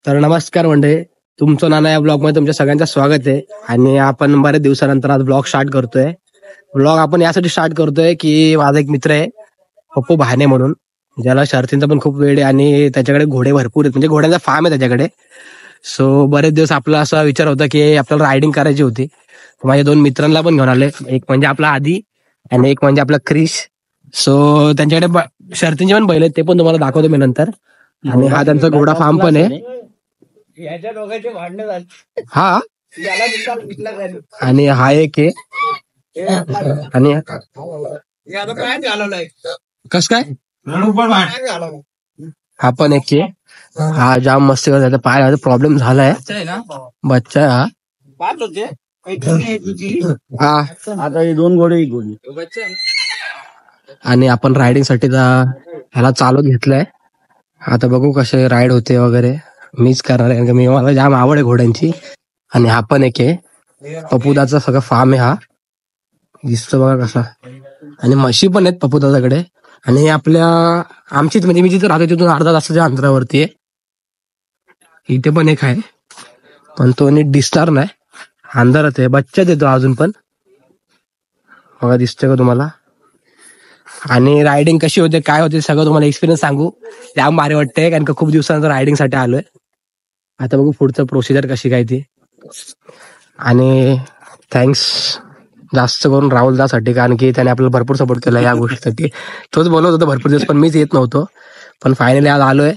तर नमस्कार मंडळी, तुमचं नाना या ब्लॉग मध्ये तुमच्या सगळ्यांचं स्वागत आहे. आणि आपण बरेच दिवसानंतर आज ब्लॉग स्टार्ट करतोय. ब्लॉग आपण यासाठी स्टार्ट करतोय की माझा एक मित्र आहे पप्पू भाने म्हणून, ज्याला शर्तींचा पण खूप वेळ आहे आणि त्याच्याकडे घोडे भरपूर आहेत, म्हणजे घोड्यांचा फार्म आहे त्याच्याकडे. सो बरेच दिवस आपला असा विचार होता की आपल्याला रायडिंग करायची होती. माझ्या दोन मित्रांना पण घेऊन आले, एक म्हणजे आपला आदी आणि एक म्हणजे आपला क्रिश. सो त्यांच्याकडे शर्तींचे पण बैल आहेत, ते पण तुम्हाला दाखवतो मी नंतर. आणि हा त्यांचा घोडा फार्म पण आहे. याच्या दोघांचे भांडण झाले. हा याला दुसरा विकला जाईल. आणि हा एक आहे. आणि याला काय घालवलंय कस काय काय घालवलं हा पण एक आहे. हा जाम मस्त त्याचा पाय प्रॉब्लेम झालाय. बच्चा आहे हा. पाच होते हा आता हे दोन घोडे आणि आपण रायडिंग साठी ह्याला चालू घेतलंय. आता बघू कसे राईड होते वगैरे. मीच करणार आहे, मी मला जाम आवड आहे घोड्यांची. आणि हा पण एक आहे पपुदाचा सगळं फार्म आहे. हा दिसतो बघा कसा. आणि म्हशी पण आहेत पपुदाच्याकडे. आणि आपल्या आमचीच म्हणजे मी जिथे राहतो तिथून अर्धा तासाच्या अंतरावरती आहे. इथे पण एक आहे, पण तो नीट दिसणार नाही, अंधारात आहे. बच्चा देतो अजून पण बघा, दिसतोय का तुम्हाला. आणि रायडिंग कशी होते काय होते सगळं तुम्हाला एक्सपिरियन्स सांगू. जाम भारी वाटतंय, कारण का खूप दिवसानंतर रायडिंग साठी आलोय. आता बघू पुढचं प्रोसिजर कशी काय ती. आणि थँक्स जास्त करून राहुल दासाठी, कारण की त्याने आपल्याला भरपूर सपोर्ट केला या गोष्टीसाठी. तोच बोलत होता भरपूर दिवस, पण मीच येत नव्हतो. पण फायनली आज आलोय.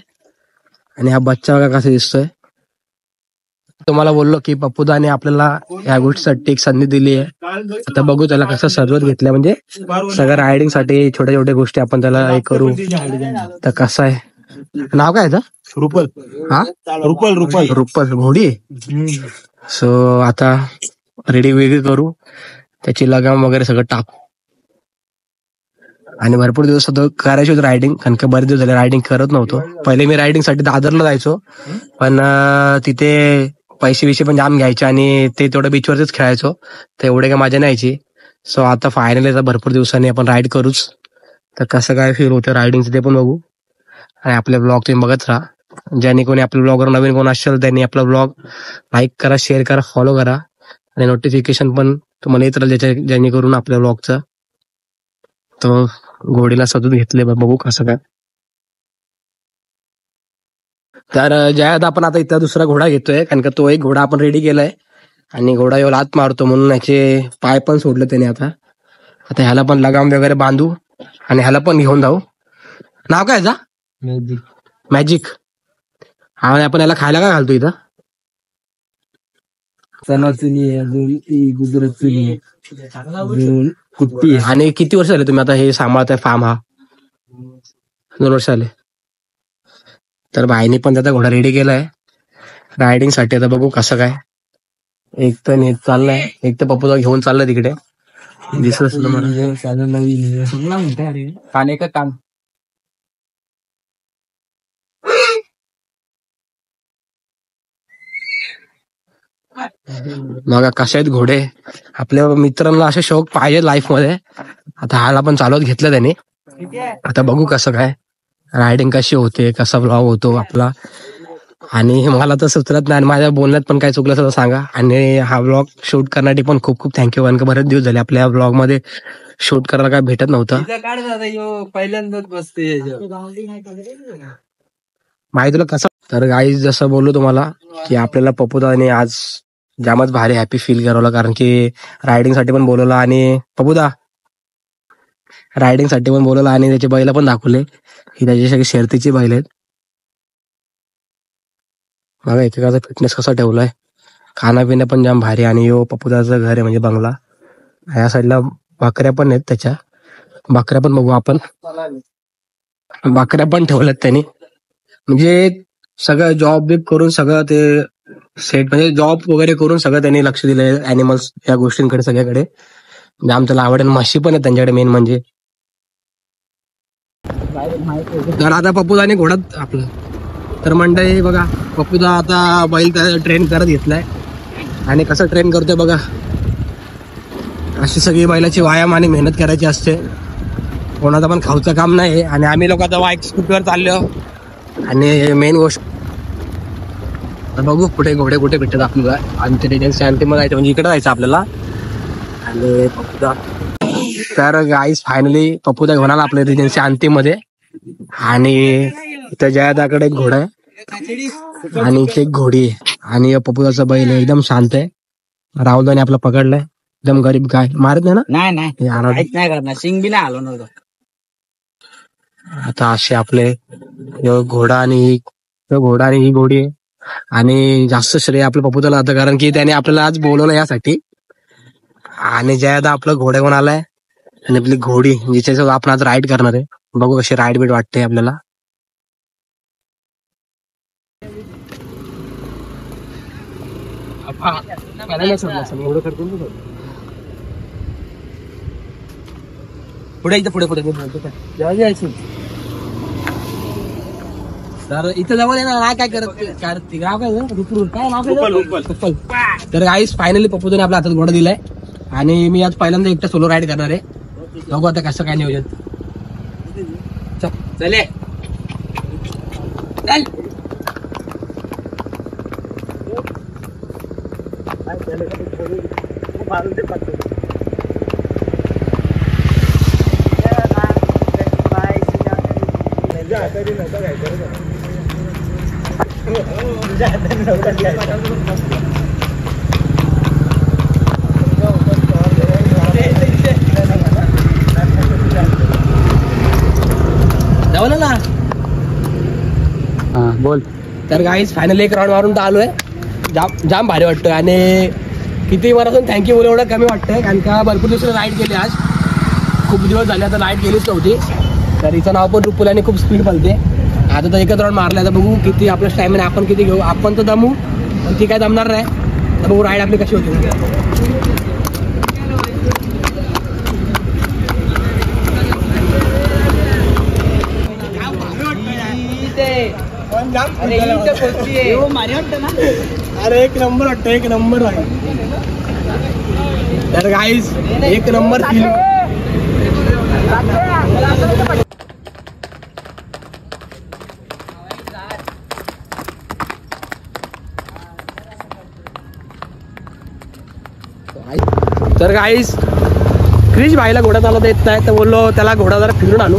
आणि हा बच्चा बघा कसा दिसतोय. तुम्हाला बोललो की पप्पूदाने आपल्याला या गोष्टीसाठी एक संधी दिली आहे. आता बघू त्याला कसं सर्वच घेतलंय, म्हणजे सगळं रायडिंग साठी छोट्या छोट्या गोष्टी आपण त्याला हे करू. तर कसं आहे, नाव काय रुपल. हा रुपल रुपल रुपल घोडी. सो आता रेडी वेगळी करू, त्याची लगाम वगैरे सगळं टाकू. आणि भरपूर दिवस करायची होती रायडिंग, कारण का बरेच दिवस झाले रायडिंग करत नव्हतो. पहिले मी रायडिंग साठी दादरला जायचो, पण तिथे पैसे विषय पण जाम घ्यायचे आणि ते तेवढं बीचवरतीच खेळायचो, तर एवढे काय मजा नाही. सो आता फायनली भरपूर दिवसांनी आपण राईड करूच. तर कसं काय फील होतं रायडिंगचं ते पण बघू. आणि आपले ब्लॉग तुम्ही बघत राहा. ज्यांनी कोणी आपल्या ब्लॉगवर नवीन कोण असेल त्यांनी आपला ब्लॉग लाईक करा, शेअर करा, फॉलो करा. आणि नोटिफिकेशन पण तुम्हाला येत राहील, जेणेकरून आपल्या ब्लॉगचं. तो घोडीला सजून घेतले, बघू कसं काय. तर ज्यात आपण आता इथं दुसरा घोडा घेतोय, कारण का तो एक घोडा आपण रेडी केलाय. आणि घोडा येऊ लात मारतो म्हणून याचे पाय पण सोडले त्याने. आता ह्याला पण लगाम वगैरे बांधू आणि ह्याला पण घेऊन जाऊ. नाव काय याचा? मॅजिक. हा, आपण याला खायला काय घालतो इथं? कुट्टी. आणि किती वर्ष झाले तुम्ही आता हे सांभाळताय फार्म? हा 2 वर्ष झाले. तर भाईने पण त्याचा घोडा रेडी केलाय रायडिंग साठी. आता बघू कसं काय. एक तर नेत चाललाय, एक तर पप्पूला घेऊन चाललाय तिकडे. दिसत खाणे का काम. मग कशा आहेत घोडे. आपल्या मित्रांना असे शौक पाहिजे लाईफ मध्ये. आता ह्याला पण चालवत घेतलं त्याने. आता बघू कसं काय रायडिंग कशी होते, कसा ब्लॉग होतो आपला. आणि मला तर सुचलत नाही, माझ्या बोलण्यात पण काय चुकलं तर सांगा. आणि हा ब्लॉग शूट करण्यासाठी पण खूप खूप थँक्यू, कारण का बरेच दिवस झाले आपल्या ब्लॉग मध्ये शूट करायला काय भेटत नव्हतं. पहिल्यांदाच बसते माहिती तुला कसं. तर गाईज जसं बोललो तुम्हाला की आपल्याला पप्पूदाने आज जामच भारी हॅपी फील करवलं, कारण की रायडिंग साठी पण बोलवलं. आणि पप्पूदा रायडिंग साठी पण बोलवलं आणि त्याचे बैल पण दाखवले. ही त्याची सगळी शर्तीची बैल आहेत बघा. एकेकाचा फिटनेस कसा ठेवलाय. खाण्यापिण्या पण जाम भारी. आणि यो पप्पूदाचं घर आहे, म्हणजे बंगला. या साईडला बकऱ्या पण आहेत त्याच्या. बकऱ्या पण बघू आपण. बकऱ्या पण ठेवल्यात त्यांनी, म्हणजे सगळं जॉब बिब करून सगळं ते सेट, म्हणजे जॉब वगैरे करून सगळं त्यांनी लक्ष दिलंय अॅनिमल्स या गोष्टींकडे सगळ्याकडे. जाम त्याला आवडेल. म्हशी पण आहेत त्यांच्याकडे मेन म्हणजे. तर आता पप्पूदाने घोडात आपलं. तर मंडळी बघा, पप्पूदा आता बैल त्याला ट्रेन करत घेतलाय. आणि कसं ट्रेन करतोय बघा. अशी सगळी बैलाची व्यायाम आणि मेहनत करायची असते, कोणाचं पण खाऊचं काम नाही. आणि आम्ही लोक आता बाईक स्कूटीवर चाललो. आणि मेन गोष्ट तर बघू कुठे घोडे कुठे भेटतात आपल्याला आणि ते रिजन्सी अंतिम जायचं म्हणजे इकडे जायचं आपल्याला. आणि पप्पूदा तर गाईस फायनली पप्पूदा घेऊन आला आपल्या रिजन्सी अंतिम मध्ये. आणि इथं जयादाकडे एक घोडा आहे आणि इथे एक घोडी आहे आणि पप्पूदाचा बैल एकदम शांत आहे. राहुलदाने आपला पकडलाय एकदम गरीब गाय मारत नाही ना. नाही नाही करणार शिंग बी नाही आलो नव्हतं. आता असे आपले घोडा आणि ही घोडी आहे. आणि जास्त श्रेय आपल्या पप्पूदाला जातं कारण की त्याने आपल्याला आज बोलवलं यासाठी. आणि जयादा आपलं घोडा घेऊन आलाय आणि आपली घोडी जिच्यासोबत आपण आज राईड करणार आहे. बघू कशी राईड बीड वाटते आपल्याला. पुढे पुढे पुढे तर इथं जवळ आहे ना काय करत गाव काय नाव. तर गाईस फायनली पप्पूदाने आपल्या हातात घोडा दिलाय आणि मी आज पहिल्यांदा एकटा सोलो राईड करणार आहे. बघू आता कसं काय नियोजन. चल ना. हा बोल. तर गाईज फायनली एक राऊंड मारून तर आलोय. जाम भारी वाटतोय आणि किती मनातून थँक्यू बोल एवढं कमी वाटतंय कारण का भरपूर दिवस राईड केली आज. खूप दिवस झाले आता राईड केलीच नव्हती. तर हिचं नाव पण रुपुल आणि खूप स्पीड पळते. आता तर एकच राऊंड मारला. आता बघू किती आपलं स्टॅमिना आपण किती घेऊ. आपण तर दमू पण ती काय दमणार नाही. तर बघू राईड आपली कशी होती. अरे एक नंबर वाटतं एक नंबर आहे. तर गाईज एक नंबर फील. तर गाईज क्रिश भाईला घोडा चालवता येत नाही तर बोललो त्याला घोडा जरा फिरून आणू.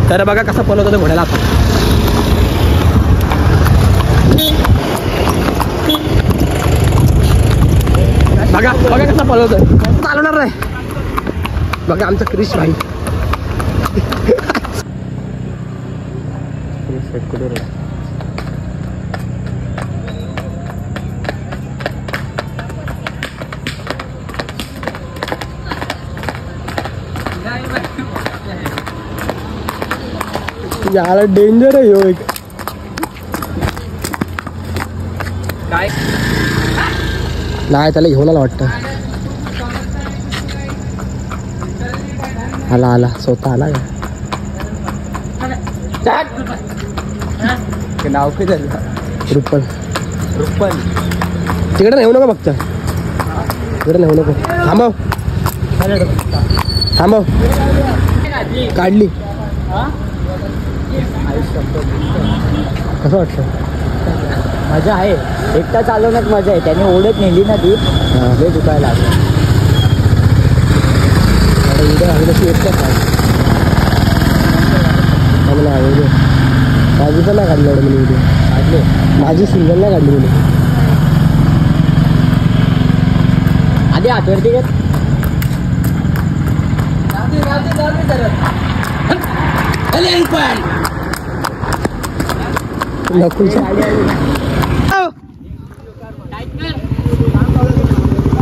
तर बघा कसा पळवतो त्या घोड्याला आपण. बघा बघा कसा पळवतोय. चालवणार नाही. बघा आमचा क्रिश भाई. याला डेंजर आहे ह्यो एक. काय नाही त्याला घेऊन आला वाटतं. आला आला स्वतः आला का. नाव काय झालं. रुपल. रुपल तिकडे नेऊ नको फक्त. तिकडे नेऊ नको. थांबव थांबव. काढली. कसं वाटतं. मजा आहे. एकटा चालवण्यात मजा आहे. त्याने ओढत नेली ना ती लय दुखायला लागलं. माझी पण नाही काढली एवढं मी व्हिडिओ काढले. माझी सिंगल नाही काढली मी. आधी हातवरती घेत.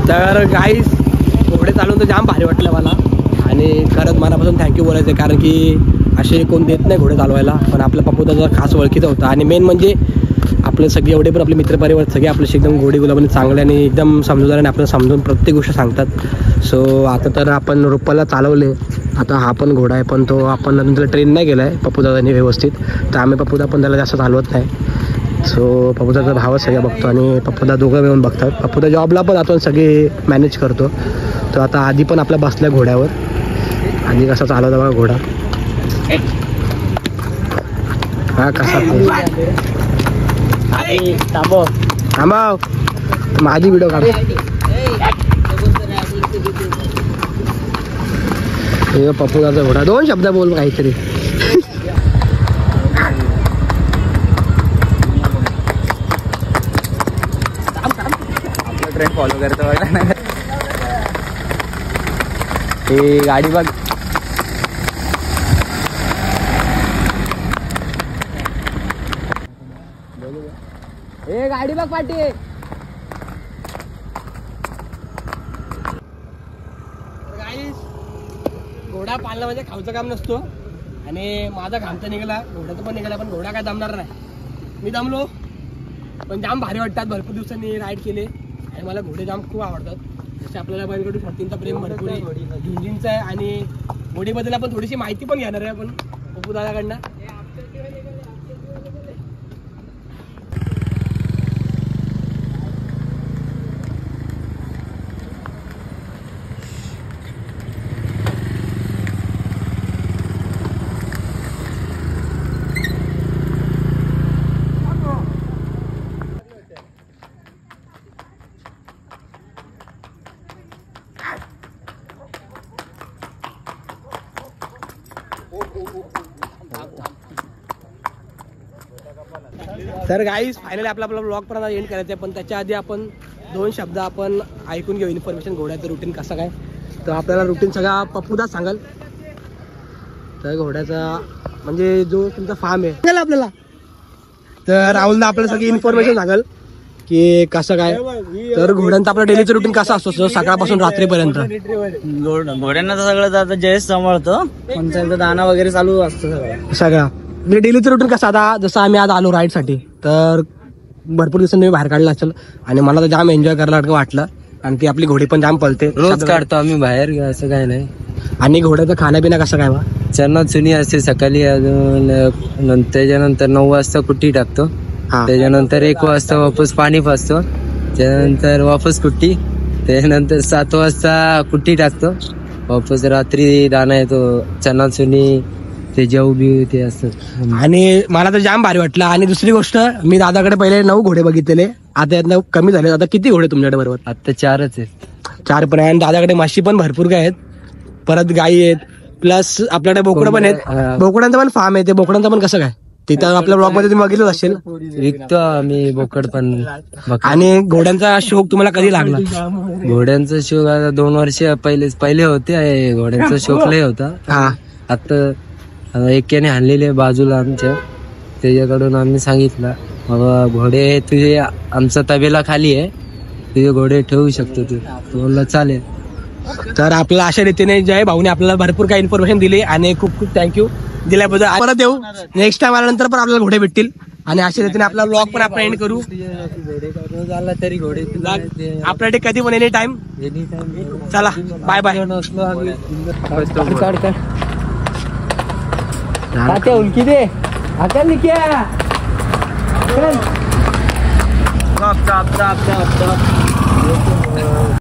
तर गाईस घोडे चालवून तर जाम भारी वाटलं मला आणि खरंच मनापासून थँक्यू बोलायचं कारण की असे कोण देत नाही घोडे चालवायला. पण आपला पप्पूदाचा खास ओळखीचा होता आणि मेन म्हणजे आपले सगळे एवढे पण आपले मित्रपरिवार सगळे आपल्याशी एकदम गोडी गुलाबाने चांगले आणि एकदम समजूदाराने आपल्याला समजून प्रत्येक गोष्ट सांगतात. सो आता तर आपण रुपाला चालवले. आता हा पण घोडा आहे पण तो आपण नंतर ट्रेन नाही गेला आहे पप्पूदादाने व्यवस्थित. तर आम्ही पप्पूदा पण त्याला जास्त चालवत नाही. सो पप्पूदाचा भावच सगळं बघतो आणि पप्पूदा दोघं मिळून बघतात. पप्पूदा जॉबला पण आपण सगळे मॅनेज करतो. तो आता आधी पण आपल्या बसल्या घोड्यावर आणि कसा चालवता बघा घोडा. हा कसा थांबव. थांबाव माझी व्हिडिओ काढ. हे पप्पूदाचा घोडा. 2 शब्द बोल काहीतरी. ट्रेन फॉलो करतो बघा. हे गाडी बघ. हे गाडी बघ पाठी. घोडा पाळणं म्हणजे खाऊचं काम नसतो. आणि माझा घाम तर निघाला, घोड्याचं पण निघाला, पण घोडा काय दमणार नाही. मी दमलो पण जाम भारी वाटतात. भरपूर दिवसांनी राईड केले आणि मला घोडे जाम खूप आवडतात. जसे आपल्याला बैलगाडी शर्तींचा प्रेम भरपूर आहे, झुंजींचा आहे. आणि घोडीबद्दल आपण थोडीशी माहिती पण घेणार आहे आपण पप्पू दादाकडनं. तर गाईज फायनली आपला ब्लॉग पण एंड करायचा आहे. पण त्याच्या आधी आपण 2 शब्द आपण ऐकून घेऊ इन्फॉर्मेशन घोड्याचं रुटीन कसं काय. तर आपल्याला रुटीन सगळा पप्पूदाच सांगाल. तर घोड्याचा म्हणजे जो तुमचा फार्म आहे आपल्याला, तर राहुलदा आपल्याला सगळी इन्फॉर्मेशन सांगाल की कसं काय. तर घोड्यांचा आपला डेलीचं रुटीन कसं असतो सकाळपासून रात्रीपर्यंत. घोड्यांना तर सगळं आता जयेश सांभाळतो, पण त्यांचं दाना वगैरे चालू असतं सगळं. म्हणजे डेलीचं रुटीन कसं. आता जसं आम्ही आज आलो राईडसाठी, तर भरपूर दिवसांनी मी बाहेर काढला असेल आणि मला तर जाम एन्जॉय करायला वाटलं. आणि ती आपली घोडी पण जाम पळते. रोज काढतो आम्ही बाहेर, असं काय नाही. आणि घोड्याचं खाण्यापिणं कसं काय बा. चना चुनी असते सकाळी, अजून त्याच्यानंतर 9 वाजता कुट्टी टाकतो. त्याच्यानंतर 1 वाजता वापस पाणी पाजतो. त्यानंतर वापस कुट्टी. त्यानंतर 7 वाजता कुट्टी टाकतो. वापस रात्री दाना येतो, चना चुनी, ते जेव बी ते असतं. आणि मला तर जाम भारी वाटलं. आणि दुसरी गोष्ट, मी दादाकडे पहिले 9 घोडे बघितलेले, आता यातनं कमी झाले. आता किती घोडे तुमच्याकडे बरोबर. आता 4च आहेत. 4 पण आहे. आणि दादाकडे म्हशी पण भरपूर काय आहेत, परत गायी आहेत, प्लस आपल्याकडे बोकडं पण आहेत. बोकडांचा पण फार्म आहे. ते बोकडांचं पण कसं काय तिथं आपल्या ब्लॉग मध्ये तुम्ही बघितलं असेल. विकतो आम्ही बोकड पण. आणि घोड्यांचा शौक तुम्हाला कधी लागला. घोड्यांचा शौक आता 2 वर्ष पहिले होते. घोड्यांचा शौक लय होता. आता एकाने आणलेले बाजूला आमच्या, त्याच्याकडून आम्ही सांगितलं बाबा घोडे तुझे आमचा तबेला खाली आहे, तुझे घोडे ठेवू शकतो तू. बोलला चालेल. तर आपल्याला अशा रीतीने जय भाऊने आपल्याला भरपूर काही इन्फॉर्मेशन दिली आणि खूप खूप थँक्यू दिल्याबद्दल. परत येऊ नेक्स्ट टाइम आल्यानंतर पण आपल्याला घोडे भेटतील. आणि अशा रीतीने आपला ब्लॉग पण आपण एंड करू. झाला तरी घोडे आपल्याकडे कधी पण एनी टाइम. चला बाय बाय. उलकी दे आता निक्या.